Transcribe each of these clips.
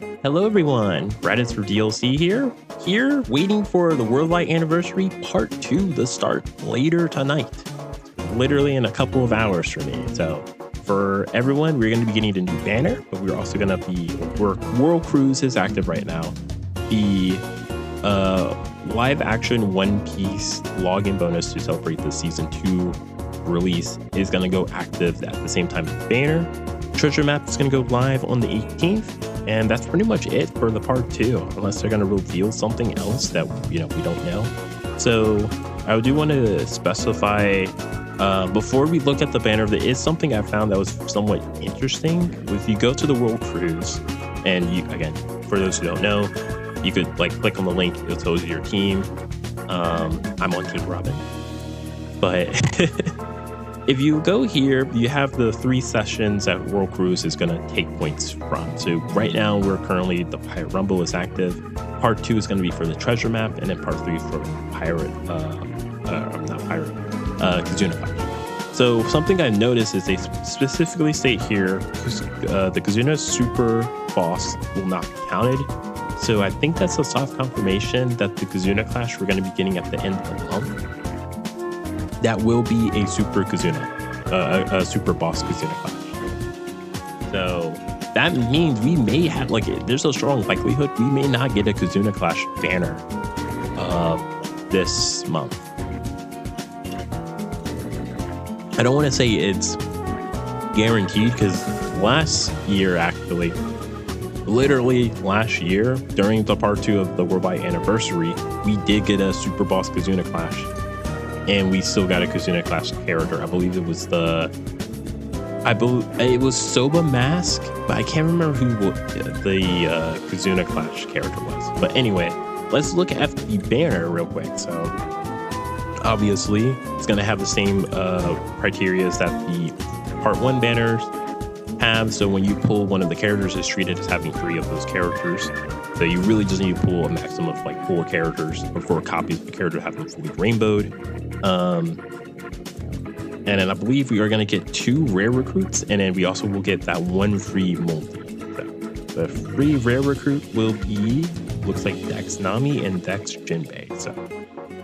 Hello everyone, Raditz for DLC here, waiting for the Worldwide Anniversary Part 2 to start later tonight. Literally in a couple of hours for me. So for everyone, we're going to be getting a new banner, but we're also going to be, World Cruise is active right now. The live action One Piece login bonus to celebrate the Season 2 release is going to go active at the same time as the banner. Treasure map is going to go live on the 18th. And that's pretty much it for the part 2, unless they're going to reveal something else that, we don't know. So I do want to specify, before we look at the banner, there is something I found that was somewhat interesting. If you go to the World Cruise, and again, for those who don't know, you could click on the link, it tells you your team. I'm on Team Robin. But if you go here, you have the 3 sessions that World Cruise is going to take points from. So right now, we're currently, the Pirate Rumble is active. Part 2 is going to be for the treasure map, and then part 3 for Kazuna Clash. So something I noticed is they specifically state here, the Kazuna Super Boss will not be counted. So I think that's a soft confirmation that the Kazuna Clash we're going to be getting at the end of the month, that will be a Super Kazuna, a Super Boss Kazuna Clash. So that means we may have, there's a strong likelihood we may not get a Kazuna Clash banner this month. I don't want to say it's guaranteed, because last year, actually, literally last year, during the part 2 of the Worldwide Anniversary, we did get a Super Boss Kazuna Clash. And we still got a Kazuna Clash character. I believe it was it was Soba Mask, but I can't remember who the Kazuna Clash character was. But anyway, let's look at the banner real quick. So obviously, it's going to have the same criteria as that the Part 1 banners have. So when you pull one of the characters, it's treated as having 3 of those characters. So you really just need to pull a maximum of 4 characters, or 4 copies of the character, have them fully rainbowed. And then I believe we are going to get 2 rare recruits, and then we also will get that 1 free multi. So the free rare recruit will be, looks like Dex Nami and Dex Jinbe. So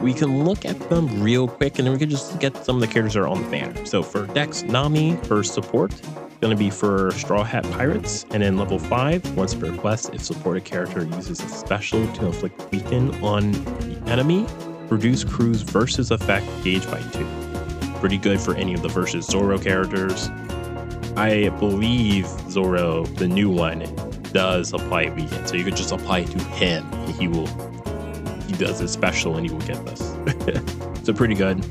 we can look at them real quick, and then we can just get some of the characters that are on the banner. So for Dex Nami, for support, going to be for Straw Hat Pirates, and then level 5, once per quest, if supported character uses a special to inflict weaken on the enemy, reduce crew's versus effect gauge by 2. Pretty good for any of the versus Zoro characters. I believe Zoro, the new one, does apply weaken, so you could just apply it to him, and he does his special and he will get this. So pretty good.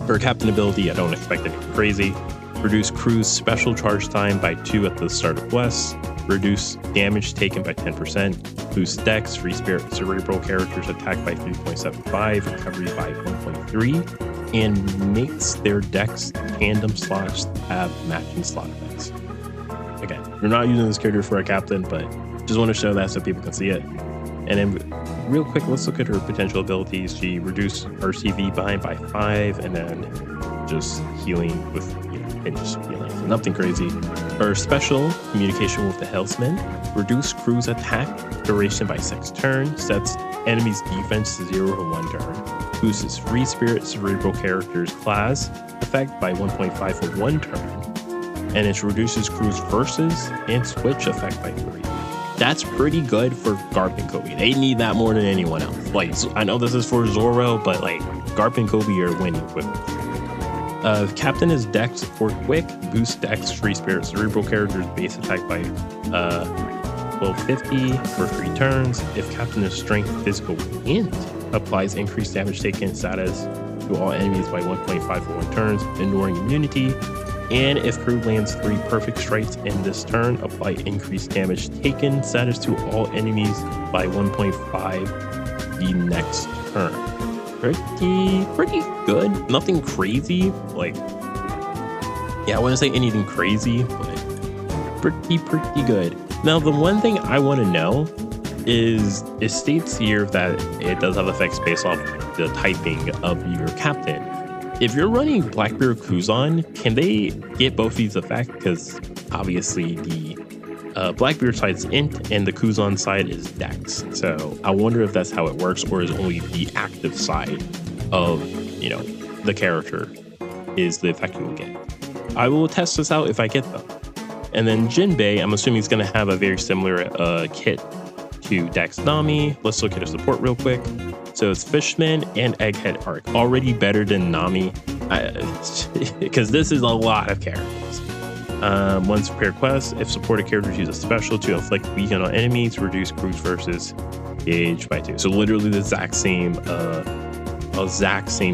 For captain ability, I don't expect anything crazy. Reduce crew's special charge time by 2 at the start of quests. Reduce damage taken by 10%. Boost Dex, Free Spirit, Cerebral characters attack by 3.75, recovery by 1.3, and makes their Dex tandem slots have matching slot effects. Again, we're not using this character for a captain, but just want to show that so people can see it. And then real quick, let's look at her potential abilities. She reduced RCV bind by 5, and then just healing with and just healing. So nothing crazy. Her special, communication with the Hellsman, reduce crew's attack duration by 6 turns, sets enemy's defense to 0 to 1 turn, boosts free spirit cerebral character's class effect by 1.5 for 1 turn, and it reduces crew's versus and switch effect by 3. That's pretty good for Garp and Kobe. They need that more than anyone else. I know this is for Zoro, but Garp and Kobe are winning with it. Captain is Dex support quick, boost Dex free spirit cerebral character's base attack by 1250 for 3 turns. If Captain is strength physical int, applies increased damage taken status to all enemies by 1.5 for 1 turns, ignoring immunity. And if crew lands 3 perfect strikes in this turn, apply increased damage taken status to all enemies by 1.5 the next turn. Pretty good. Nothing crazy. I wouldn't say anything crazy, but pretty good. Now, the one thing I want to know is, it states here that it does have effects based off the typing of your captain. If you're running Blackbeard Kuzan, can they get both these effects? Because obviously the Blackbeard side is int, and the Kuzan side is dex. So I wonder if that's how it works, or is only the active side of, you know, the character is the effect you will get. I will test this out if I get them. And then Jinbe, I'm assuming is going to have a very similar kit to Dex Nami. Let's look at his support real quick. So it's Fishman and Egghead Arc, already better than Nami, because this is a lot of characters. Once per quest, if supported characters use a special to inflict weaken on enemies, reduce crews versus gauge by 2. So literally the exact same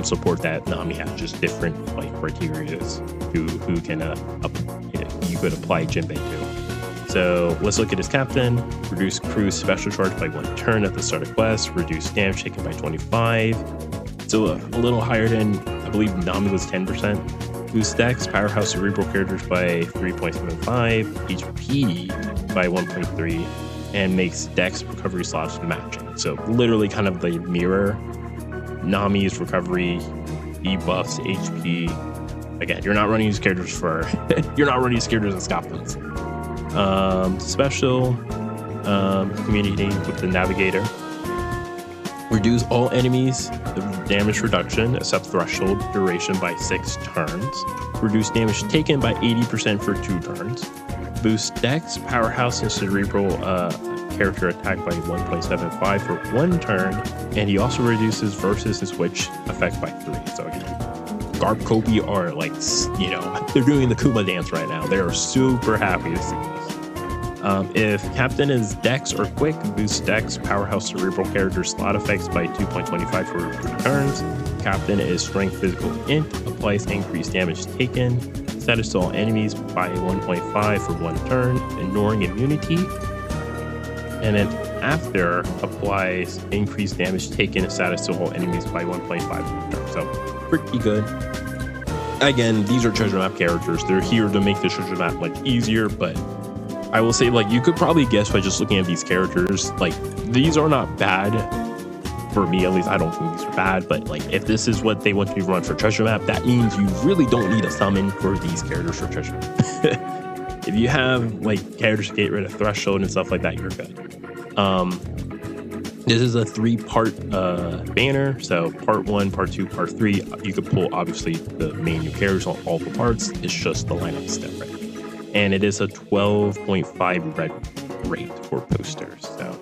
support that Nami has, just different like criteria who can you could apply Jinbe to. So let's look at his captain. Reduce crew special charge by 1 turn at the start of quest. Reduce damage taken by 25. So a little higher than, I believe Nami was 10%. Boost Dex, Powerhouse Cerebral characters by 3.75. HP by 1.3. And makes Dex recovery slots matching. So literally kind of the mirror. Nami's recovery, debuffs, HP. Again, you're not running these characters for you're not running these characters in Scotland. Special communicating with the navigator. Reduce all enemies damage reduction except threshold duration by 6 turns. Reduce damage taken by 80% for 2 turns. Boost Dex, Powerhouse, and Cerebral character attack by 1.75 for 1 turn, and he also reduces versus and switch effect by 3. So again, Garb Kobe are like, you know, they're doing the Kuma dance right now. They are super happy to see this. If Captain is Dex or Quick, boost Dex, Powerhouse Cerebral character slot effects by 2.25 for 3 turns. Captain is Strength Physical Int, applies increased damage taken. Status to all enemies by 1.5 for 1 turn, ignoring immunity. And then after, applies increased damage taken and status to all enemies by 1.5 per turn. So pretty good. Again, these are treasure map characters. They're here to make the treasure map much easier, but I will say, like, you could probably guess by just looking at these characters, like, these are not bad. For me, at least, I don't think these are bad, but like, if this is what they want to run for treasure map, that means you really don't need a summon for these characters for treasure map. If you have like characters to get rid of threshold and stuff like that, you're good. This is a 3-part banner, so part 1, part 2, part 3. You could pull obviously the main new characters on all the parts. It's just the lineup is different, and it is a 12.5 red rate for posters. So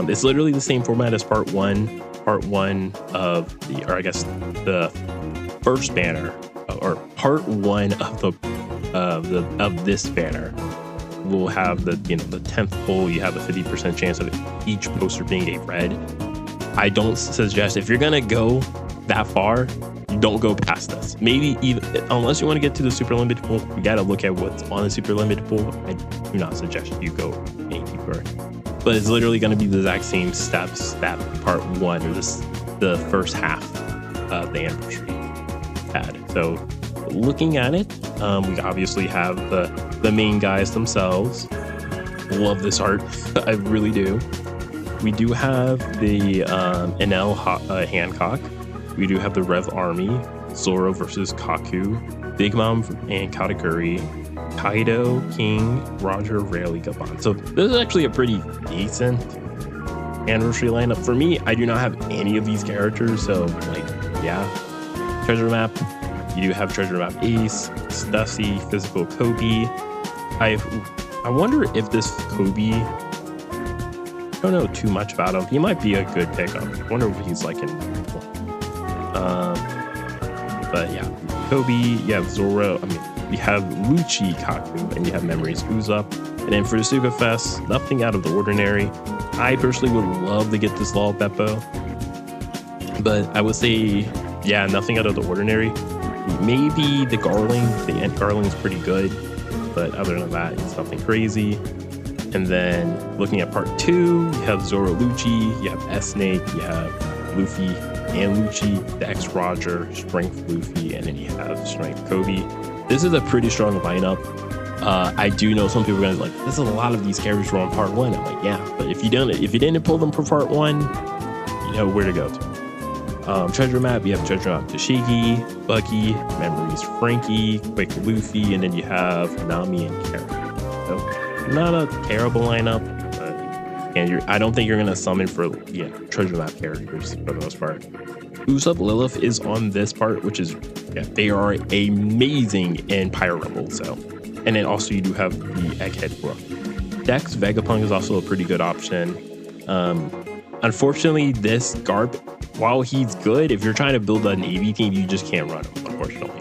it's literally the same format as part 1. Part 1 of the, or I guess the first banner, or part 1 of this banner will have the, you know, the 10th pull. You have a 50% chance of each poster being a red. I don't suggest, if you're gonna go that far, don't go past this. Maybe even, unless you want to get to the super limited pool, you gotta look at what's on the super limited pool. I do not suggest you go any deeper. But it's literally going to be the exact same steps that part 1 or the first half of the anniversary had. So looking at it, we obviously have the main guys themselves. Love this art. I really do. We do have the Enel Hancock. We do have the Rev Army, Zoro versus Kaku, Big Mom and Katakuri, Kaido, King, Roger, Rayleigh, Gabon. So this is actually a pretty decent anniversary lineup. For me, I do not have any of these characters, so like, yeah. Treasure map, you do have treasure map Ace, Stussy, Physical Kobe. I wonder if this Kobe, I don't know too much about him. He might be a good pickup. I wonder if he's like in but yeah, Kobe, you have Zoro, you have Lucci Kaku, and you have Memories Ooze Up. And then for the Suga Fest, nothing out of the ordinary. I personally would love to get this Law Beppo, but I would say, yeah, nothing out of the ordinary. Maybe the Garling, the Ant Garling is pretty good, but other than that, it's nothing crazy. And then looking at part 2, you have Zoro Lucci, you have S-Snake, you have Luffy and Lucci, Dex Roger, Strength Luffy, and then you have Strength Kobe. This is a pretty strong lineup. I do know some people are gonna be like, there's a lot of these characters were on part 1. I'm like, yeah, but if you didn't pull them for part 1, you know where to go to. Treasure map, you have treasure map Tashigi, Buggy, Memories Frankie, Quick Luffy, and then you have Nami and Kara. So Not a terrible lineup, but and I don't think you're gonna summon for treasure map characters for the most part. Usopp Lilith is on this part, which is they are amazing in Pyro Rumble. So, and then also you do have the Egghead Brook. Dex Vegapunk is also a pretty good option. Unfortunately, this Garp, while he's good, if you're trying to build a Navy team, you just can't run him, unfortunately.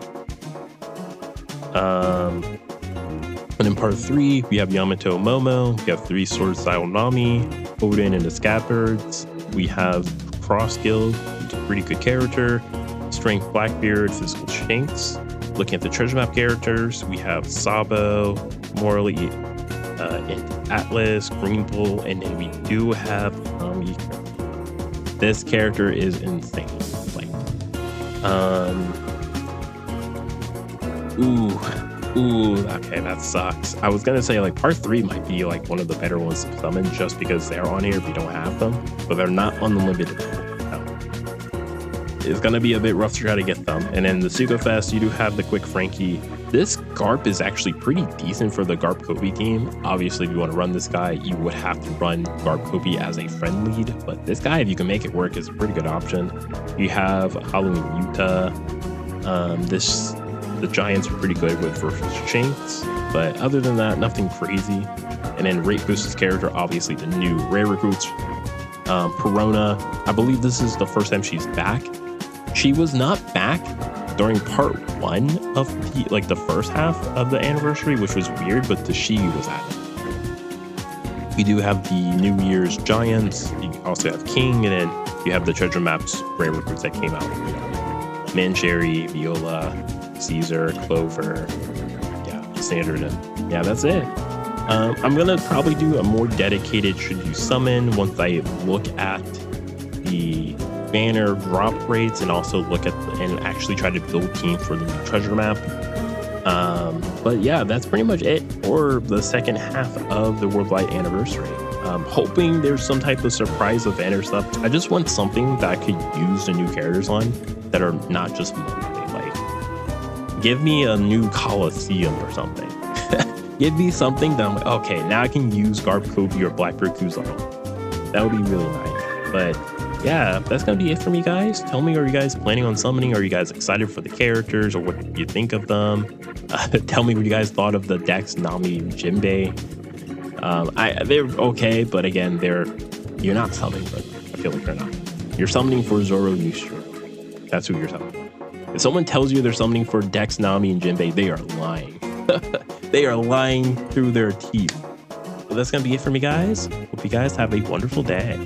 And in part 3, we have Yamato Momo, we have 3 Sword Style Nami, Odin and the Scabbards, we have Cross Guild, who's a pretty good character, Strength Blackbeard, Physical Shanks. Looking at the treasure map characters, we have Sabo, Morley, and Atlas, Green Bull, and then we do have Nami. This character is insane. Like, okay, that sucks. I was gonna say like part 3 might be like one of the better ones to summon just because they're on here if you don't have them, but they're not unlimited. It's gonna be a bit rough to try to get them. And then the Suga Fest, you do have the Quick Frankie. This Garp is actually pretty decent for the Garp Kobe team. Obviously, if you want to run this guy, you would have to run Garp Kobe as a friend lead. But this guy, if you can make it work, is a pretty good option. You have Halloween Yuta. The Giants are pretty good with versus Shanks. But other than that, nothing crazy. And then Rate Boost's character, obviously the new rare recruits. Perona, I believe this is the first time she's back. She was not back during part 1 of the first half of the anniversary, which was weird, but the Shiyu was at it. We do have the New Year's Giants. You also have King, and then you have the treasure maps rare recruits that came out. Mancherry, Viola, Caesar, Clover, standard, and that's it. I'm gonna probably do a more dedicated should you summon once I look at the banner drop rates and also look at and actually try to build team for the new treasure map. But yeah, that's pretty much it for the second half of the worldwide anniversary. Hoping there's some type of surprise event or stuff. I just want something that I could use the new characters on that are not just monthly. Like, give me a new Coliseum or something. Give me something that I'm like, okay, now I can use Garp Kobe or Blackbird Kuzan. That would be really nice. But yeah, that's gonna be it for me, guys. Tell me, are you guys planning on summoning? Are you guys excited for the characters, or what you think of them? Tell me what you guys thought of the Dex, Nami, and Jinbe. They're okay, but again, you're not summoning for them. I feel like you're not. You're summoning for Zoro Nishiro. That's who you're summoning. If someone tells you they're summoning for Dex, Nami, and Jinbe, they are lying. They are lying through their teeth. So that's gonna be it for me, guys. Hope you guys have a wonderful day.